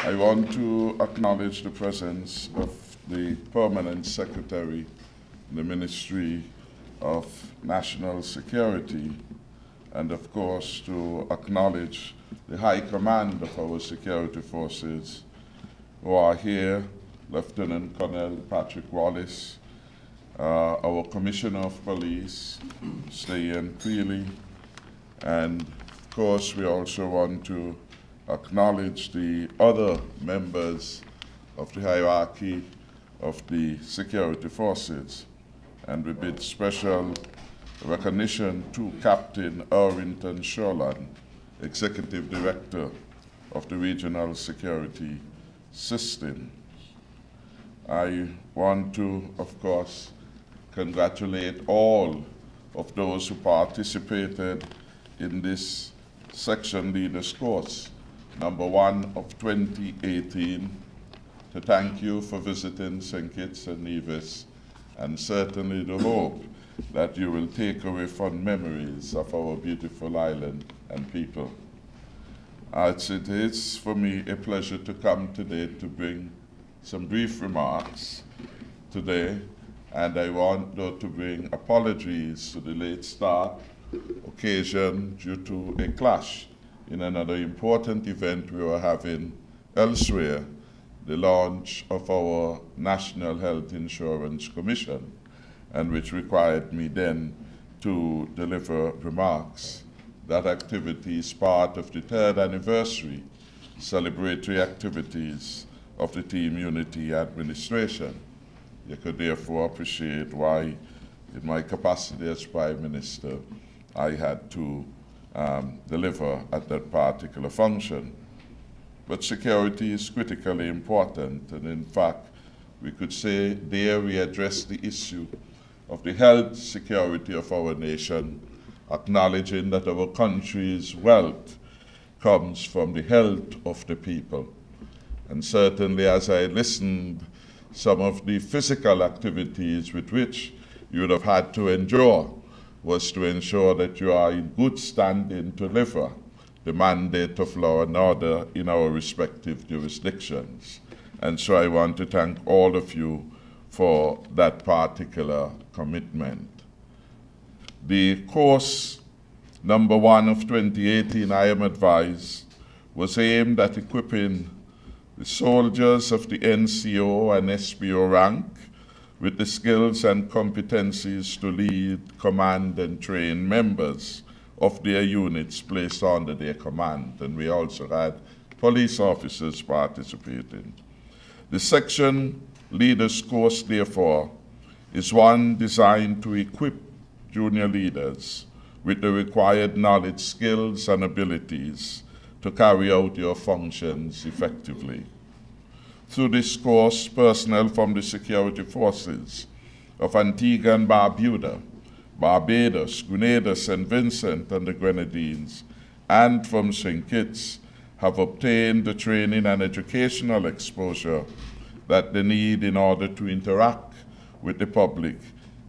I want to acknowledge the presence of the Permanent Secretary in the Ministry of National Security, and of course to acknowledge the High Command of our security forces who are here, Lieutenant Colonel Patrick Wallace, our Commissioner of Police, Mr. Ian Creeley, and of course we also want to acknowledge the other members of the hierarchy of the security forces, and we bid special recognition to Captain Erwinton Sherland, Executive Director of the Regional Security System. I want to, of course, congratulate all of those who participated in this Section Leaders course, #1 of 2018, to thank you for visiting St. Kitts and Nevis, and certainly to hope that you will take away fond memories of our beautiful island and people. It is for me a pleasure to come today to bring some brief remarks today, and I want though to bring apologies to the late start occasion due to a clash in another important event we were having elsewhere, the launch of our National Health Insurance Commission, and which required me then to deliver remarks. That activity is part of the 3rd anniversary celebratory activities of the Team Unity administration. You could therefore appreciate why, in my capacity as Prime Minister, I had to deliver at that particular function. But security is critically important, and in fact, we could say there we address the issue of the health security of our nation, acknowledging that our country's wealth comes from the health of the people. And certainly as I listened, some of the physical activities with which you would have had to endure was to ensure that you are in good standing to deliver the mandate of law and order in our respective jurisdictions. And so I want to thank all of you for that particular commitment. The course #1 of 2018, I am advised, was aimed at equipping the soldiers of the NCO and SPO rank with the skills and competencies to lead, command, and train members of their units placed under their command. And we also had police officers participating. The section leaders course, therefore, is one designed to equip junior leaders with the required knowledge, skills, and abilities to carry out your functions effectively. Through this course, personnel from the security forces of Antigua and Barbuda, Barbados, Grenada, St. Vincent and the Grenadines, and from St. Kitts have obtained the training and educational exposure that they need in order to interact with the public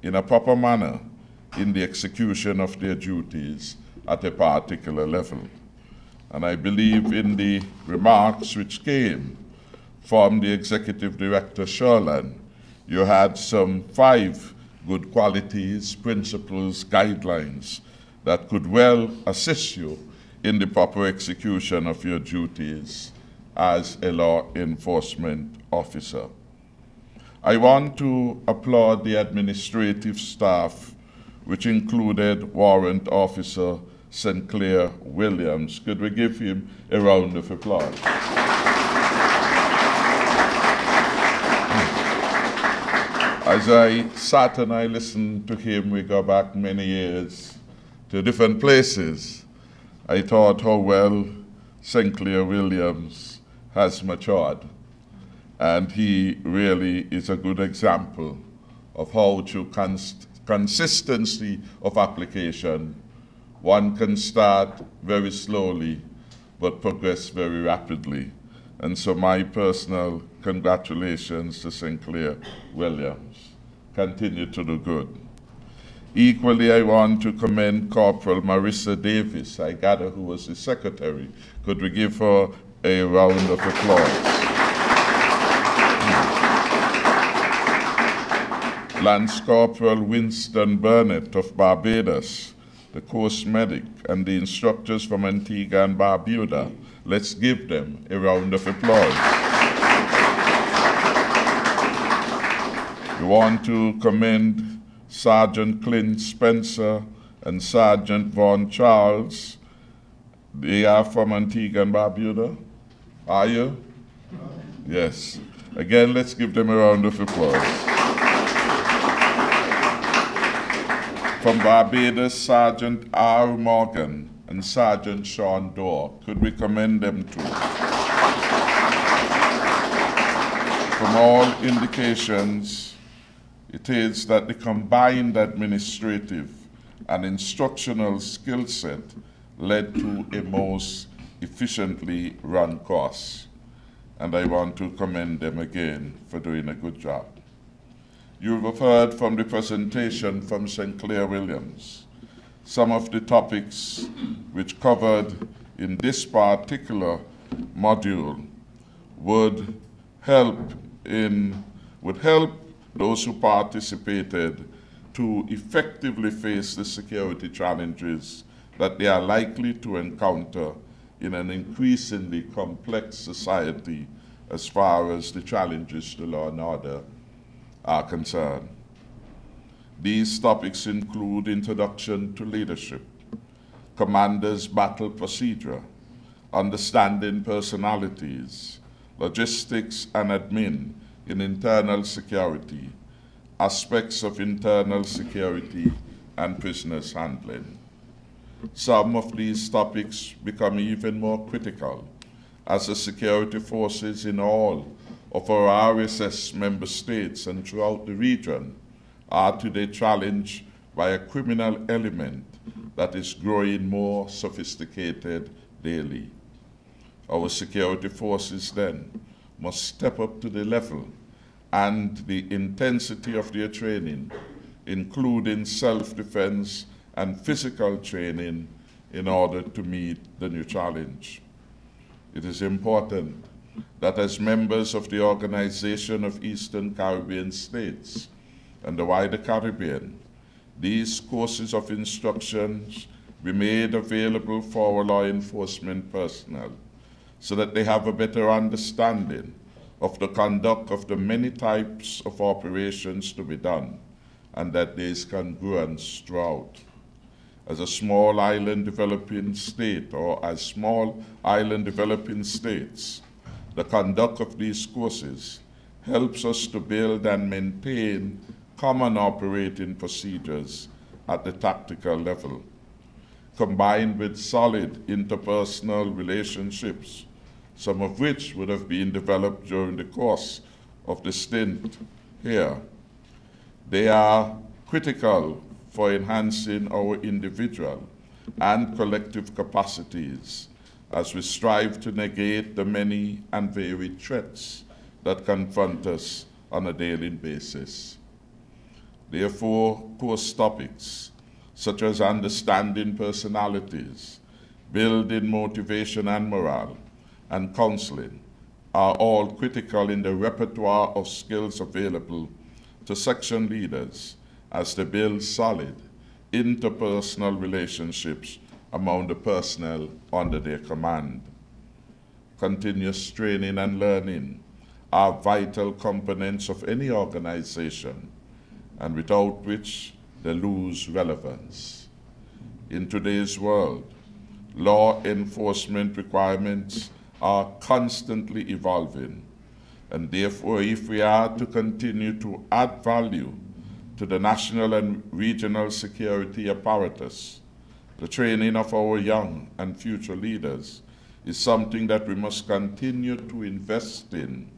in a proper manner in the execution of their duties at a particular level. And I believe in the remarks which came from the Executive Director Sherland, you had some 5 good qualities, principles, guidelines that could well assist you in the proper execution of your duties as a law enforcement officer. I want to applaud the administrative staff, which included Warrant Officer Sinclair Williams. Could we give him a round of applause? As I sat and I listened to him, we go back many years to different places. I thought how well Sinclair Williams has matured. And he really is a good example of how through consistency of application, one can start very slowly but progress very rapidly. And so my personal congratulations to Sinclair Williams. Continue to do good. Equally, I want to commend Corporal Marissa Davis, I gather, who was the secretary. Could we give her a round of applause. Lance Corporal Winston Burnett of Barbados, the coast medic, and the instructors from Antigua and Barbuda. Let's give them a round of applause. We want to commend Sergeant Clint Spencer and Sergeant Vaughn Charles. They are from Antigua and Barbuda. Are you? Yes. Again, let's give them a round of applause. From Barbados, Sergeant R. Morgan and Sergeant Sean Dorr. Could we commend them too? From all indications, it is that the combined administrative and instructional skill set led to a most efficiently run course. And I want to commend them again for doing a good job. You have heard from the presentation from St. Clair Williams some of the topics which covered in this particular module would help those who participated to effectively face the security challenges that they are likely to encounter in an increasingly complex society as far as the challenges to law and order are concerned. These topics include introduction to leadership, commander's battle procedure, understanding personalities, logistics and admin in internal security, aspects of internal security, and prisoners handling. Some of these topics become even more critical as the security forces in all of our RSS member states and throughout the region are today challenged by a criminal element that is growing more sophisticated daily. Our security forces then must step up to the level and the intensity of their training, including self-defense and physical training, in order to meet the new challenge. It is important that as members of the Organization of Eastern Caribbean States and the wider Caribbean, these courses of instructions be made available for our law enforcement personnel so that they have a better understanding of the conduct of the many types of operations to be done, and that there is congruence throughout. As a small island developing state, or as small island developing states, the conduct of these courses helps us to build and maintain common operating procedures at the tactical level, combined with solid interpersonal relationships, some of which would have been developed during the course of the stint here. They are critical for enhancing our individual and collective capacities as we strive to negate the many and varied threats that confront us on a daily basis. Therefore, course topics such as understanding personalities, building motivation and morale, and counseling are all critical in the repertoire of skills available to section leaders as they build solid interpersonal relationships among the personnel under their command. Continuous training and learning are vital components of any organization, and without which they lose relevance. In today's world, law enforcement requirements are constantly evolving, and therefore, if we are to continue to add value to the national and regional security apparatus, the training of our young and future leaders is something that we must continue to invest in,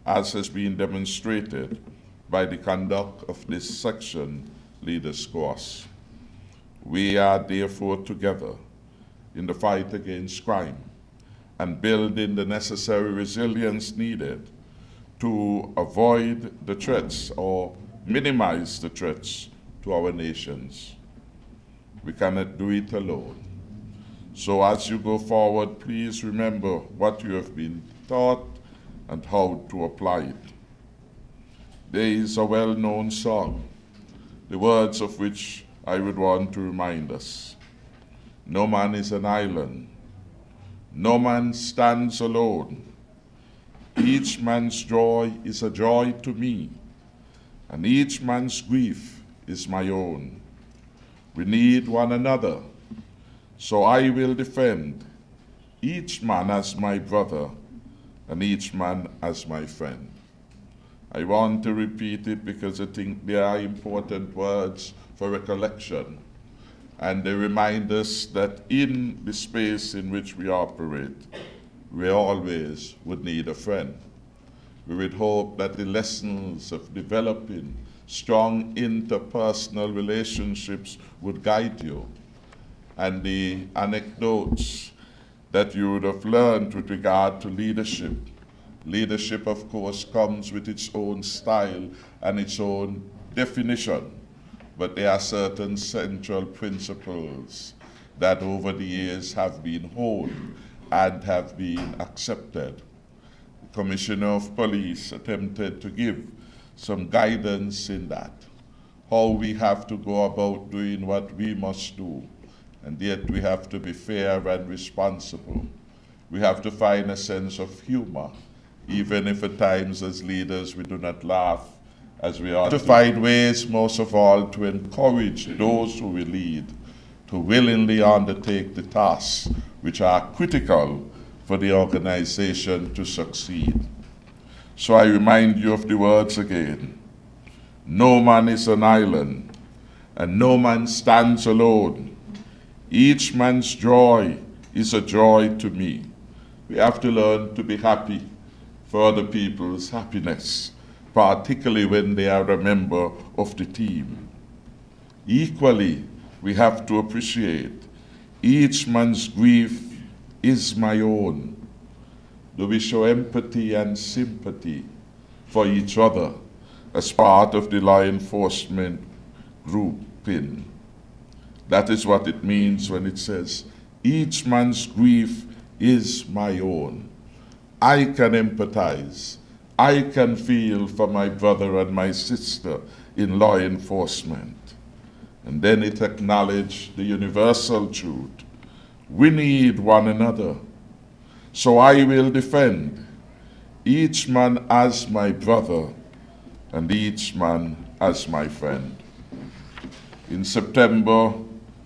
as has been demonstrated by the conduct of this section leaders course. We are therefore together in the fight against crime and building the necessary resilience needed to avoid the threats or minimize the threats to our nations. We cannot do it alone. So as you go forward, please remember what you have been taught and how to apply it. There is a well-known song, the words of which I would want to remind us. No man is an island. No man stands alone. Each man's joy is a joy to me, and each man's grief is my own. We need one another, so I will defend each man as my brother and each man as my friend. I want to repeat it because I think they are important words for recollection, and they remind us that in the space in which we operate, we always would need a friend. We would hope that the lessons of developing strong interpersonal relationships would guide you, and the anecdotes that you would have learned with regard to leadership. Leadership, of course, comes with its own style and its own definition, but there are certain central principles that over the years have been held and have been accepted. The Commissioner of Police attempted to give some guidance in that, how we have to go about doing what we must do, and yet we have to be fair and responsible. We have to find a sense of humor, even if at times as leaders we do not laugh as we ought to. Find ways, most of all, to encourage those who we lead to willingly undertake the tasks which are critical for the organization to succeed. So I remind you of the words again. No man is an island, and no man stands alone. Each man's joy is a joy to me. We have to learn to be happy for other people's happiness, particularly when they are a member of the team. Equally, we have to appreciate each man's grief is my own. Do we show empathy and sympathy for each other as part of the law enforcement grouping? That is what it means when it says, each man's grief is my own. I can empathize. I can feel for my brother and my sister in law enforcement. And then it acknowledged the universal truth. We need one another. So I will defend each man as my brother and each man as my friend. In September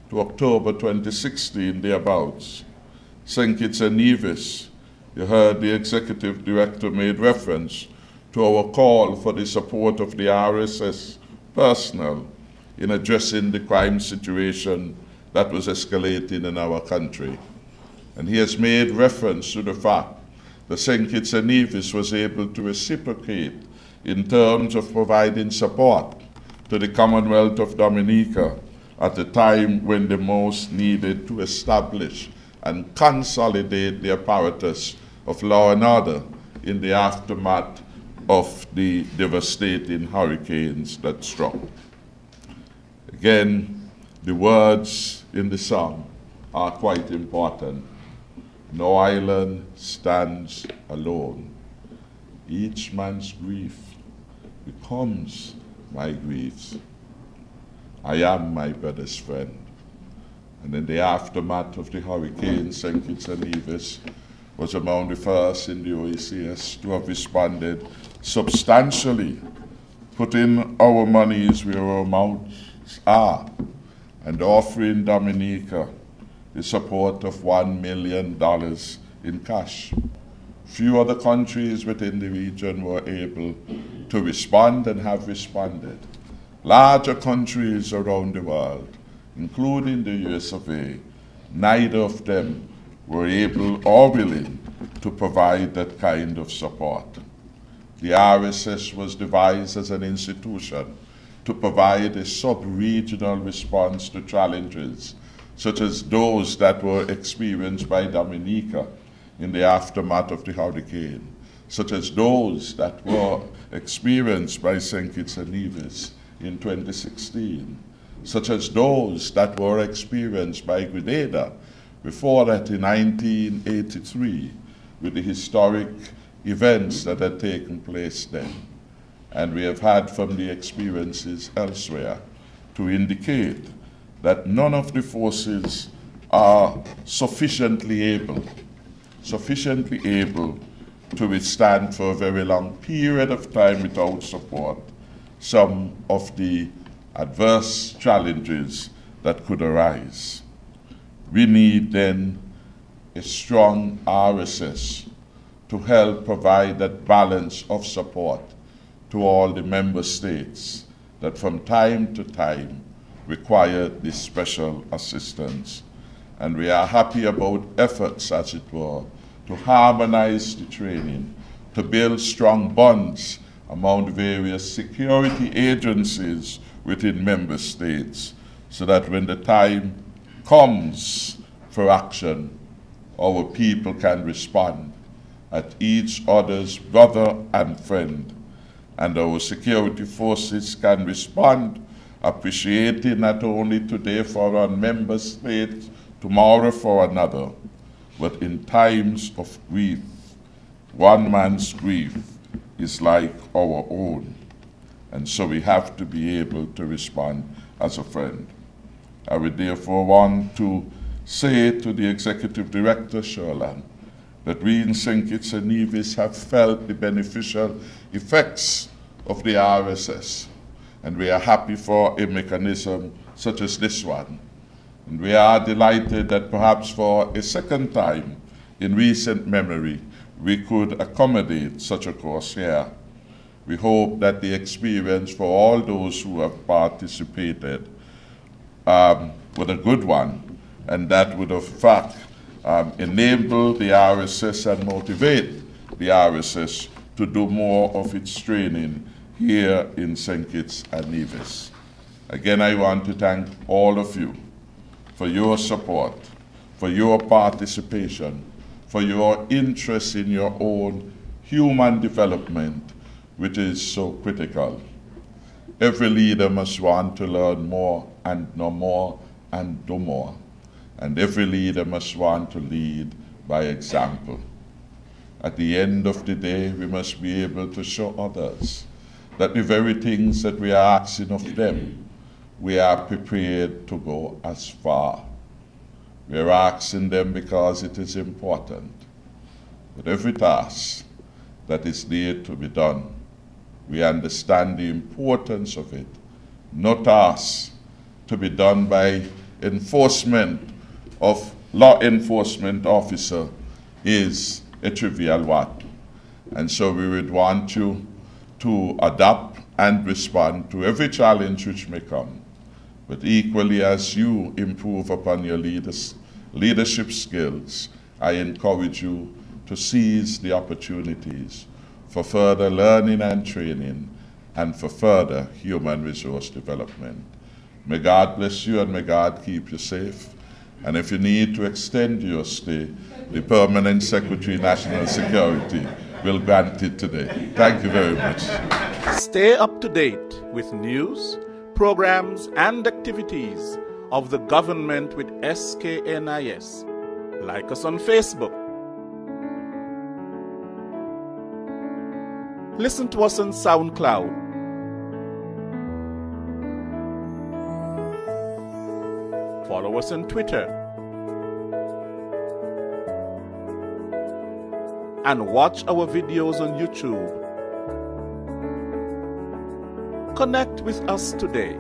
to October 2016, thereabouts, St. Kitts and Nevis, you heard the executive director made reference to our call for the support of the RSS personnel in addressing the crime situation that was escalating in our country. And he has made reference to the fact that St. Kitts and Nevis was able to reciprocate in terms of providing support to the Commonwealth of Dominica at a time when they most needed to establish and consolidate the apparatus of law and order in the aftermath of the devastating hurricanes that struck. Again, the words in the song are quite important. No island stands alone. Each man's grief becomes my griefs. I am my brother's friend. And in the aftermath of the hurricane, St. Kitts and Nevis was among the first in the OECS to have responded substantially, putting our monies where our mouths are, and offering Dominica the support of $1 million in cash. Few other countries within the region were able to respond and have responded. Larger countries around the world, including the US of A, neither of them were able or willing to provide that kind of support. The RSS was devised as an institution to provide a sub-regional response to challenges such as those that were experienced by Dominica in the aftermath of the hurricane, such as those that were experienced by St. Kitts and Nevis in 2016, such as those that were experienced by Grenada Before that, in 1983, with the historic events that had taken place then. And we have had from the experiences elsewhere to indicate that none of the forces are sufficiently able to withstand for a very long period of time without support some of the adverse challenges that could arise. We need then a strong RSS to help provide that balance of support to all the member states that from time to time require this special assistance. And we are happy about efforts, as it were, to harmonize the training, to build strong bonds among various security agencies within member states, so that when the time comes for action, our people can respond at each other's brother and friend, and our security forces can respond, appreciating not only today for one member state, tomorrow for another, but in times of grief, one man's grief is like our own, and so we have to be able to respond as a friend. I would therefore want to say to the Executive Director, Sherland, that we in St. Kitts and Nevis have felt the beneficial effects of the RSS, and we are happy for a mechanism such as this one. And we are delighted that perhaps for a second time in recent memory, we could accommodate such a course here. We hope that the experience for all those who have participated was a good one, and that would in fact enable the RSS and motivate the RSS to do more of its training here in St. Kitts and Nevis. Again, I want to thank all of you for your support, for your participation, for your interest in your own human development, which is so critical. Every leader must want to learn more and know more and do more. And every leader must want to lead by example. At the end of the day, we must be able to show others that the very things that we are asking of them, we are prepared to go as far. We are asking them because it is important. But every task that is there to be done, we understand the importance of it. No task to be done by enforcement of law enforcement officer is a trivial one. And so we would want you to adapt and respond to every challenge which may come. But equally, as you improve upon your leadership skills, I encourage you to seize the opportunities for further learning and training and for further human resource development. May God bless you and may God keep you safe. And if you need to extend your stay, the Permanent Secretary, National Security, will grant it today. Thank you very much. Stay up to date with news, programs, and activities of the government with SKNIS. Like us on Facebook. Listen to us on SoundCloud. Follow us on Twitter. And watch our videos on YouTube. Connect with us today.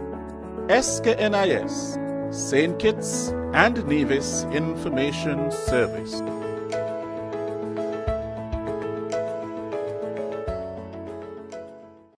SKNIS, St. Kitts and Nevis Information Service.